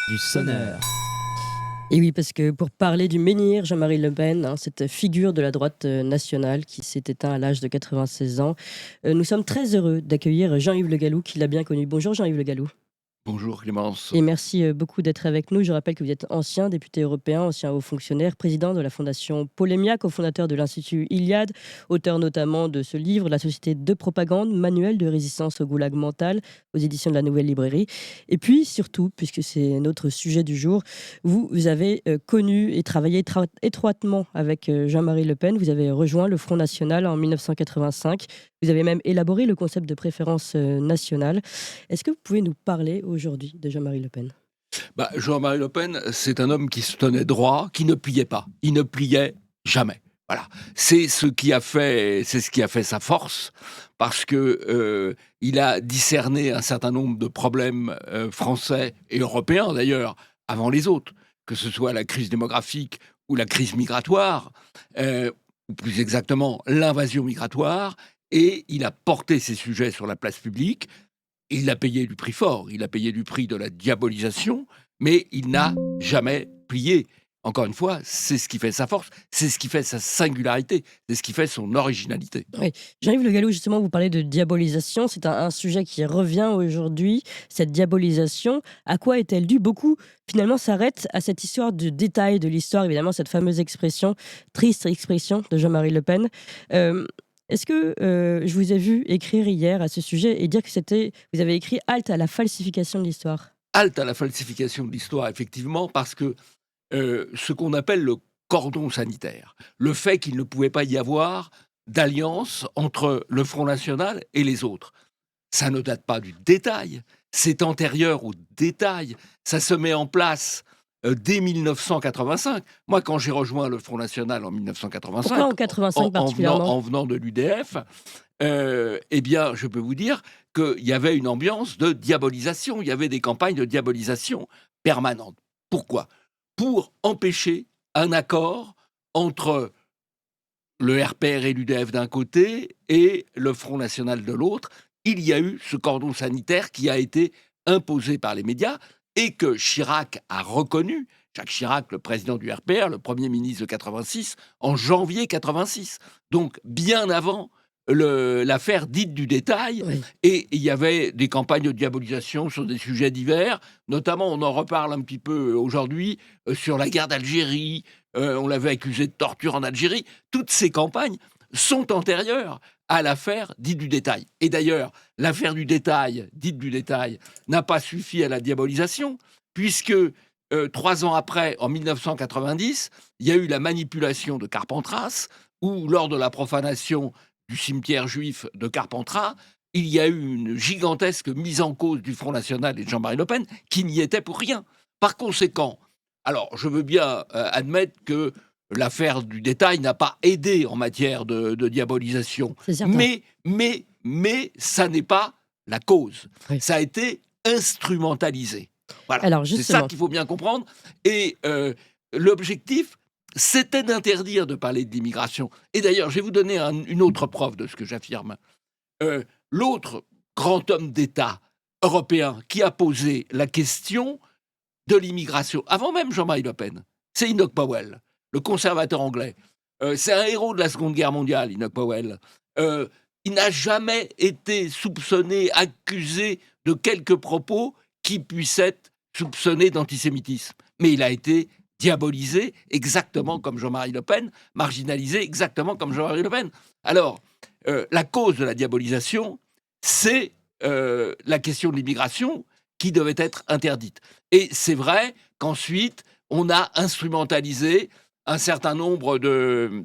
Du sonneur. Et oui, parce que pour parler du menhir Jean-Marie Le Pen, cette figure de la droite nationale qui s'est éteint à l'âge de 96 ans, nous sommes très heureux d'accueillir Jean-Yves Le Gallou, qui l'a bien connu. Bonjour Jean-Yves Le Gallou. Bonjour Clémence. Et merci beaucoup d'être avec nous. Je rappelle que vous êtes ancien député européen, ancien haut fonctionnaire, président de la Fondation Polémia, cofondateur de l'Institut Iliade, auteur notamment de ce livre, La société de propagande, manuel de résistance au goulag mental, aux éditions de la Nouvelle Librairie. Et puis surtout, puisque c'est notre sujet du jour, vous avez connu et travaillé étroitement avec Jean-Marie Le Pen. Vous avez rejoint le Front National en 1985. Vous avez même élaboré le concept de préférence nationale. Est-ce que vous pouvez nous parler aujourd'hui de Jean-Marie Le Pen ? Jean-Marie Le Pen, c'est un homme qui se tenait droit, qui ne pliait pas. Il ne pliait jamais. Voilà. C'est ce qui a fait sa force, parce que il a discerné un certain nombre de problèmes français et européens d'ailleurs avant les autres, que ce soit la crise démographique ou la crise migratoire, ou plus exactement l'invasion migratoire, et il a porté ces sujets sur la place publique. Il a payé du prix fort, il a payé du prix de la diabolisation, mais il n'a jamais plié. Encore une fois, c'est ce qui fait sa force, c'est ce qui fait sa singularité, c'est ce qui fait son originalité. Oui. Jean-Yves Le Gallou, justement, vous parlez de diabolisation. C'est un sujet qui revient aujourd'hui. Cette diabolisation, à quoi est-elle due ? Beaucoup, finalement, s'arrêtent à cette histoire de détail de l'histoire, évidemment, cette fameuse expression, triste expression de Jean-Marie Le Pen. Est-ce que je vous ai vu écrire hier à ce sujet et dire que vous avez écrit halte à la falsification de l'histoire ? Halte à la falsification de l'histoire, effectivement, parce que ce qu'on appelle le cordon sanitaire, le fait qu'il ne pouvait pas y avoir d'alliance entre le Front National et les autres, ça ne date pas du détail, c'est antérieur au détail, ça se met en place dès 1985. Moi, quand j'ai rejoint le Front National en 1985, Pourquoi en 85 particulièrement ? en venant de l'UDF, eh bien, je peux vous dire qu'il y avait une ambiance de diabolisation, il y avait des campagnes de diabolisation permanentes. Pourquoi ? Pour empêcher un accord entre le RPR et l'UDF d'un côté et le Front National de l'autre. Il y a eu ce cordon sanitaire qui a été imposé par les médias et que Chirac a reconnu. Jacques Chirac, le président du RPR, le Premier ministre de 86, en janvier 86. Donc, bien avant l'affaire dite du détail. Oui. Et il y avait des campagnes de diabolisation sur des sujets divers. Notamment, on en reparle un petit peu aujourd'hui, sur la guerre d'Algérie. On l'avait accusé de torture en Algérie. Toutes ces campagnes sont antérieures à l'affaire dite du détail. Et d'ailleurs, l'affaire du détail, dite du détail, n'a pas suffi à la diabolisation, puisque 3 ans après, en 1990, il y a eu la manipulation de Carpentras, où lors de la profanation du cimetière juif de Carpentras, il y a eu une gigantesque mise en cause du Front National et de Jean-Marie Le Pen, qui n'y était pour rien. Par conséquent, alors je veux bien admettre que l'affaire du détail n'a pas aidé en matière de diabolisation, C'est certain. mais ça n'est pas la cause. Oui. Ça a été instrumentalisé. Voilà, Alors c'est ça justement, qu'il faut bien comprendre. Et l'objectif, c'était d'interdire de parler de l'immigration. Et d'ailleurs, je vais vous donner une autre preuve de ce que j'affirme. L'autre grand homme d'État européen qui a posé la question de l'immigration, avant même Jean-Marie Le Pen, c'est Enoch Powell, le conservateur anglais. C'est un héros de la Seconde Guerre mondiale, Enoch Powell. Il n'a jamais été soupçonné, accusé de quelques propos qui puissent être soupçonnés d'antisémitisme. Mais il a été diabolisé exactement comme Jean-Marie Le Pen, marginalisé exactement comme Jean-Marie Le Pen. Alors, la cause de la diabolisation, c'est la question de l'immigration qui devait être interdite. Et c'est vrai qu'ensuite, on a instrumentalisé un certain nombre de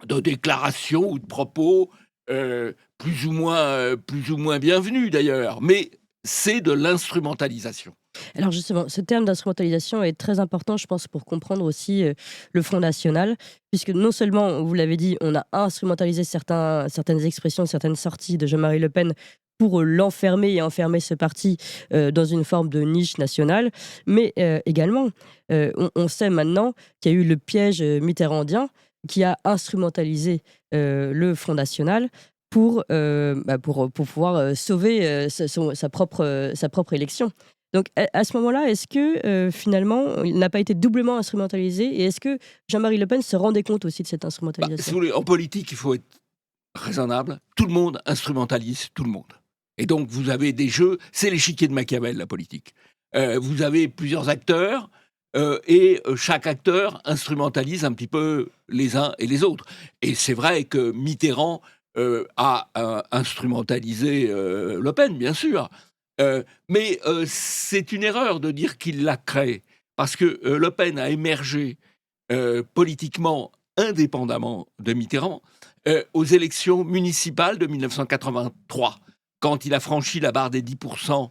déclarations ou de propos plus ou moins bienvenus d'ailleurs, mais c'est de l'instrumentalisation. alors justement, ce terme d'instrumentalisation est très important, je pense, pour comprendre aussi le Front National, puisque non seulement, vous l'avez dit, on a instrumentalisé certaines expressions, certaines sorties de Jean-Marie Le Pen pour l'enfermer et enfermer ce parti dans une forme de niche nationale, mais également, on sait maintenant qu'il y a eu le piège mitterrandien qui a instrumentalisé le Front National pour pouvoir sauver sa propre élection. Donc à ce moment-là, est-ce que finalement, il n'a pas été doublement instrumentalisé et est-ce que Jean-Marie Le Pen se rendait compte aussi de cette Si instrumentalisation? vous voulez, en politique, il faut être raisonnable. Tout le monde instrumentalise tout le monde. Et donc, vous avez des jeux, c'est l'échiquier de Machiavel, la politique. Vous avez plusieurs acteurs, et chaque acteur instrumentalise un petit peu les uns et les autres. Et c'est vrai que Mitterrand a instrumentalisé Le Pen, bien sûr. Mais c'est une erreur de dire qu'il l'a créé. Parce que Le Pen a émergé politiquement indépendamment de Mitterrand aux élections municipales de 1983, quand il a franchi la barre des 10%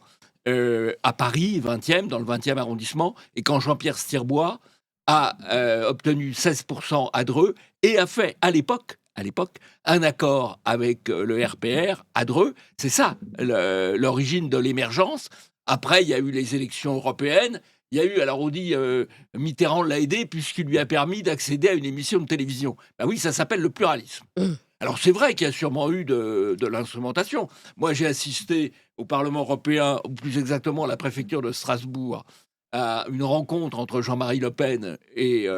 à Paris, 20e, dans le 20e arrondissement, et quand Jean-Pierre Stirbois a obtenu 16% à Dreux et a fait, à l'époque, un accord avec le RPR à Dreux. C'est ça l'origine de l'émergence. Après, il y a eu les élections européennes. Il y a eu, alors on dit, Mitterrand l'a aidé puisqu'il lui a permis d'accéder à une émission de télévision. Ben oui, ça s'appelle le pluralisme. Alors c'est vrai qu'il y a sûrement eu de l'instrumentation. Moi, j'ai assisté au Parlement européen, ou plus exactement à la préfecture de Strasbourg, à une rencontre entre Jean-Marie Le Pen et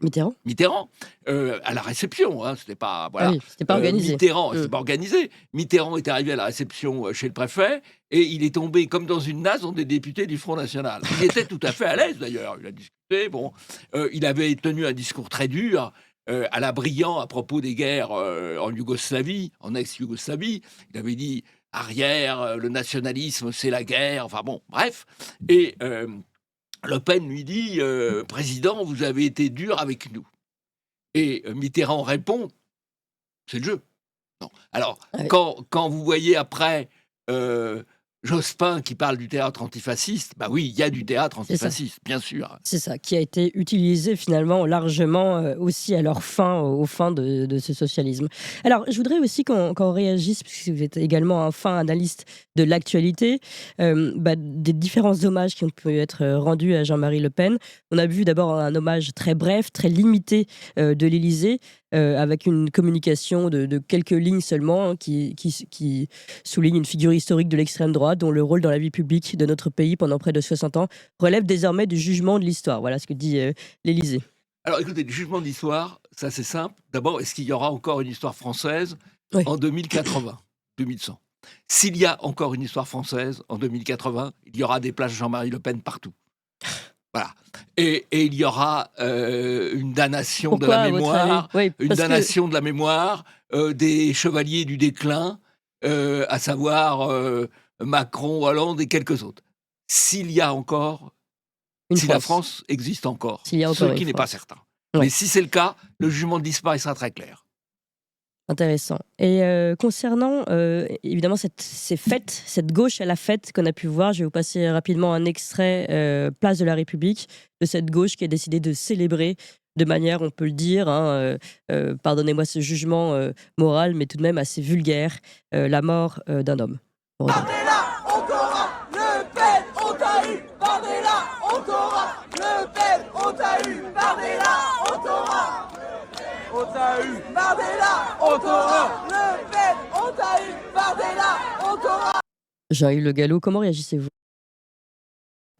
Mitterrand? à la réception. Hein, c'était pas Ah voilà. oui, c'était pas organisé. Mitterrand, c'était pas organisé. Mitterrand est arrivé à la réception chez le préfet et il est tombé comme dans une nasse dans des députés du Front National. Il était tout à fait à l'aise d'ailleurs. Il a discuté. Bon, il avait tenu un discours très dur. À la Briand à propos des guerres en Yougoslavie, en ex-Yougoslavie. Il avait dit arrière, le nationalisme, c'est la guerre. Enfin bon, bref. Et Le Pen lui dit président, vous avez été dur avec nous. Et Mitterrand répond c'est le jeu. Non. Alors, Ah oui. quand vous voyez après Jospin qui parle du théâtre antifasciste, bah oui, il y a du théâtre C'est ça. antifasciste, bien sûr. C'est ça, qui a été utilisé finalement largement aussi à leur fin, aux fins de ce socialisme. Alors, je voudrais aussi qu'on réagisse, puisque vous êtes également un fin analyste de l'actualité, des différents hommages qui ont pu être rendus à Jean-Marie Le Pen. On a vu d'abord un hommage très bref, très limité de l'Élysée, avec une communication de quelques lignes seulement, hein, qui souligne une figure historique de l'extrême droite, dont le rôle dans la vie publique de notre pays pendant près de 60 ans relève désormais du jugement de l'histoire. Voilà ce que dit l'Élysée. Alors écoutez, le jugement d'histoire, ça c'est simple. D'abord, est-ce qu'il y aura encore une histoire française Oui. en 2080, 2100? S'il y a encore une histoire française en 2080, il y aura des places Jean-Marie Le Pen partout. Voilà. Et il y aura une damnation de Pourquoi, la à votre mémoire, avis? Oui, une parce que damnation de la mémoire des chevaliers du déclin, à savoir Macron, Hollande et quelques autres. S'il y a encore, si la France existe encore, S'il y a ce encore qui une n'est pas France. certain. Ouais. Mais si c'est le cas, le jugement de l'histoire sera très clair. Intéressant. Et concernant évidemment ces fêtes, cette gauche à la fête qu'on a pu voir, je vais vous passer rapidement un extrait Place de la République de cette gauche qui a décidé de célébrer de manière, on peut le dire, hein, pardonnez-moi ce jugement moral, mais tout de même assez vulgaire, la mort d'un homme. On regarde. Bardella, on t'aura, Le Pen, on t'a eu. Bardella, on t'aura, Le Pen, on t'a eu. Bardella, on t'aura. On t'a eu. Bardella, on t'aura. Le Pen, on t'a eu. Bardella, on t'aura. Jean-Yves Le Gallou, comment réagissez-vous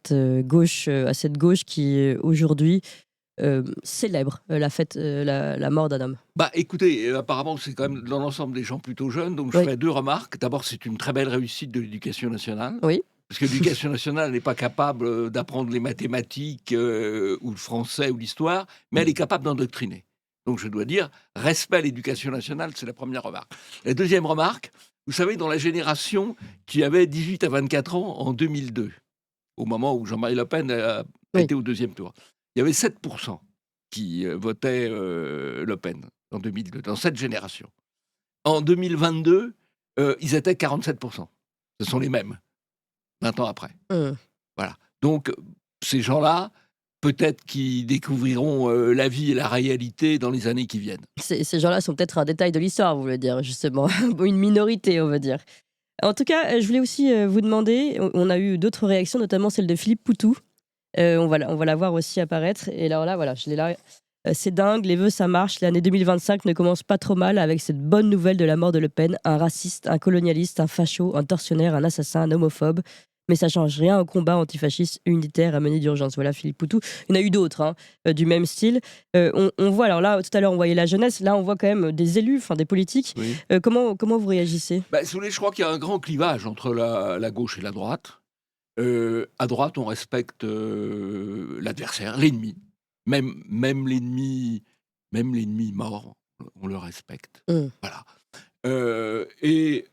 à cette gauche qui aujourd'hui célèbre la fête, la mort d'un homme? Bah écoutez, apparemment c'est quand même dans l'ensemble des gens plutôt jeunes, donc je Oui. ferai deux remarques. D'abord, c'est une très belle réussite de l'éducation nationale. Oui. Parce que l'éducation nationale n'est pas capable d'apprendre les mathématiques ou le français ou l'histoire, mais elle est capable d'endoctriner. Donc je dois dire, respect à l'éducation nationale, c'est la première remarque. La deuxième remarque, vous savez, dans la génération qui avait 18 à 24 ans en 2002, au moment où Jean-Marie Le Pen a Oui. été au deuxième tour, il y avait 7% qui votaient Le Pen en 2002, dans cette génération. En 2022, ils étaient 47%. Ce sont les mêmes, 20 ans après. Voilà. Donc, ces gens-là, peut-être qu'ils découvriront la vie et la réalité dans les années qui viennent. Ces gens-là sont peut-être un détail de l'histoire, vous voulez dire, justement. Une minorité, on va dire. En tout cas, je voulais aussi vous demander, on a eu d'autres réactions, notamment celle de Philippe Poutou. On va la voir aussi apparaître. Et alors là, voilà, je l'ai là. C'est dingue, les vœux, ça marche. L'année 2025 ne commence pas trop mal avec cette bonne nouvelle de la mort de Le Pen. Un raciste, un colonialiste, un facho, un tortionnaire, un assassin, un homophobe. mais ça change rien au combat antifasciste unitaire à mener d'urgence. Voilà Philippe Poutou. Il y en a eu d'autres du même style. On voit, alors là, tout à l'heure, on voyait la jeunesse, là, on voit quand même des élus, enfin des politiques. Oui. Comment vous réagissez ? Si vous voulez, je crois qu'il y a un grand clivage entre la gauche et la droite. À droite, on respecte l'adversaire, l'ennemi. Même l'ennemi mort, on le respecte. Voilà. Et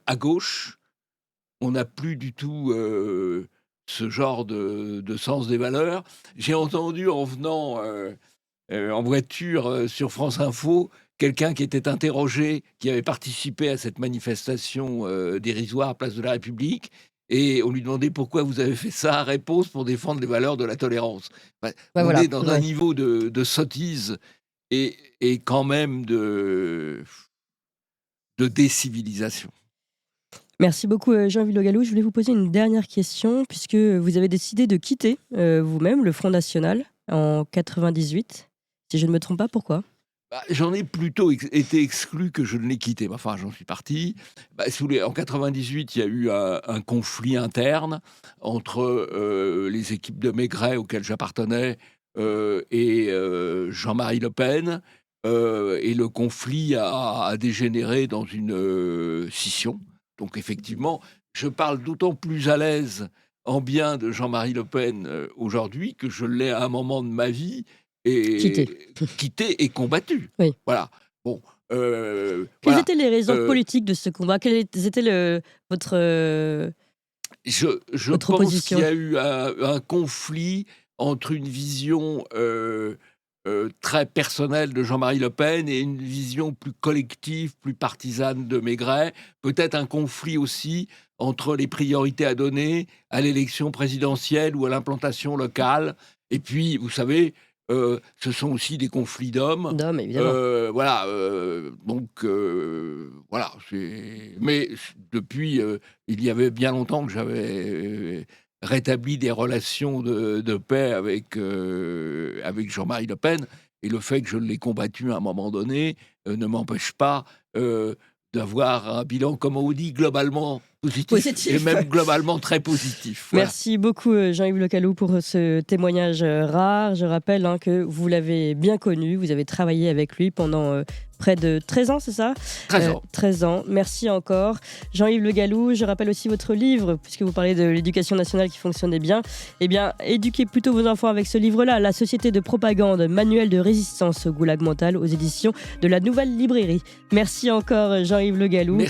à gauche, on n'a plus du tout ce genre de sens des valeurs. J'ai entendu en venant en voiture sur France Info quelqu'un qui était interrogé, qui avait participé à cette manifestation dérisoire Place de la République, et on lui demandait pourquoi vous avez fait ça. Réponse: pour défendre les valeurs de la tolérance. On est dans un niveau de sottise et quand même de décivilisation. Merci beaucoup Jean-Yves Le Gallou. Je voulais vous poser une dernière question, puisque vous avez décidé de quitter vous-même le Front National en 98. Si je ne me trompe pas, pourquoi ? J'en ai plutôt été exclu que je ne l'ai quitté. Enfin, j'en suis parti. Si vous voulez, en 98, il y a eu un conflit interne entre les équipes de Maigret auxquelles j'appartenais et Jean-Marie Le Pen. Et le conflit a dégénéré dans une scission. Donc effectivement, je parle d'autant plus à l'aise en bien de Jean-Marie Le Pen aujourd'hui que je l'ai à un moment de ma vie quitté et combattu. Oui. Voilà. Bon. Quelles étaient les raisons politiques de ce combat ? Quelle était votre Je pense qu'il y a eu un conflit entre une vision très personnelle de Jean-Marie Le Pen et une vision plus collective, plus partisane de Maigret. Peut-être un conflit aussi entre les priorités à donner à l'élection présidentielle ou à l'implantation locale. Et puis, vous savez, ce sont aussi des conflits d'hommes. D'hommes, évidemment. Voilà. Voilà. Mais depuis, il y avait bien longtemps que j'avais rétabli des relations de paix avec Jean-Marie Le Pen. Et le fait que je l'ai combattu à un moment donné ne m'empêche pas d'avoir un bilan, comme on dit, globalement positif. Et même globalement très positif. Voilà. Merci beaucoup Jean-Yves Le Gallou pour ce témoignage rare. Je rappelle que vous l'avez bien connu, vous avez travaillé avec lui pendant près de 13 ans, c'est ça ? 13 ans. 13 ans, merci encore. Jean-Yves Le Gallou, je rappelle aussi votre livre, puisque vous parlez de l'éducation nationale qui fonctionnait bien. Eh bien, éduquez plutôt vos enfants avec ce livre-là, La société de propagande, manuel de résistance au goulag mental, aux éditions de la Nouvelle Librairie. Merci encore Jean-Yves Le Gallou. Merci.